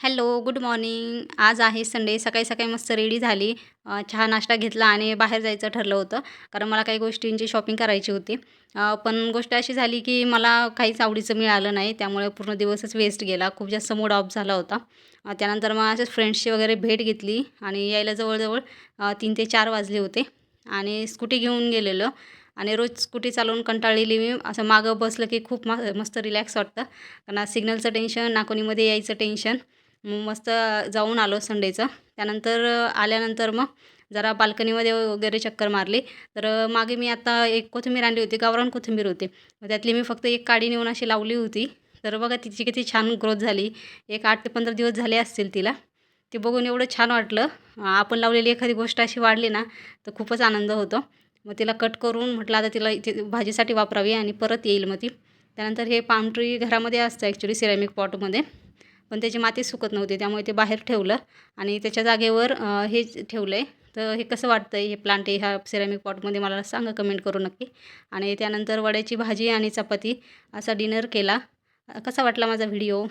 Hello, good morning. आज आहे Sunday. सकाळी-सकाळी मस्त रेडी झाली. चहा नाश्ता घेतला आणि बाहेर जायचं ठरलं होतं. कारण मला काही गोष्टींची शॉपिंग करायची होती. पण गोष्ट अशी झाली की मला काहीच आवडीचं मिळालं नाही. त्यामुळे पूर्ण दिवसच वेस्ट गेला. खूप जास्त मूड ऑफ झाला होता. त्यानंतर मग अशाच फ्रेंड्सची वगैरे भेट घेतली आणि यायला जवळ-जवळ 3 ते 4 वाजले होते आणि स्कूटी घेऊन गेलेलो आणि रोज स्कूटी चालवून कंटाळलेली मी. असं मागं बसलं की खूप मस्त रिलॅक्स वाटतं. ना सिग्नलचं टेन्शन, ना कोणीमध्ये यायचं टेन्शन. मग मस्त जाऊन आलो संडेचं. त्यानंतर आल्यानंतर मग जरा बाल्कनीमध्ये वगैरे चक्कर मारली. तर मागे मी आता एक कोथिंबीर आणली होती, गावरान कोथिंबीर होती. मग त्यातली मी फक्त एक काडी नेऊन अशी लावली होती. तर बघा तिची किती छान ग्रोथ झाली. एक 8 ते 15 दिवस झाले असतील तिला. ते बघून एवढं छान वाटलं. आपण लावलेली एखादी गोष्ट अशी वाढली ना, तर खूपच आनंद होतो. मग तिला कट करून म्हटलं आता तिला इथे भाजीसाठी वापरावी आणि परत येईल मग ती. त्यानंतर हे पाम ट्री घरामध्ये असतं ॲक्च्युली सिरॅमिक पॉटमध्ये. पण त्याची माती सुकत नव्हती त्यामुळे ते बाहेर ठेवलं आणि त्याच्या जागेवर हे ठेवलं आहे. तर हे कसं वाटतं आहे हे प्लांट आहे ह्या सिरॅमिक पॉटमध्ये मला सांगा कमेंट करून नक्की. आणि त्यानंतर वड्याची भाजी आणि चपाती असा डिनर केला. कसा वाटला माझा व्हिडिओ?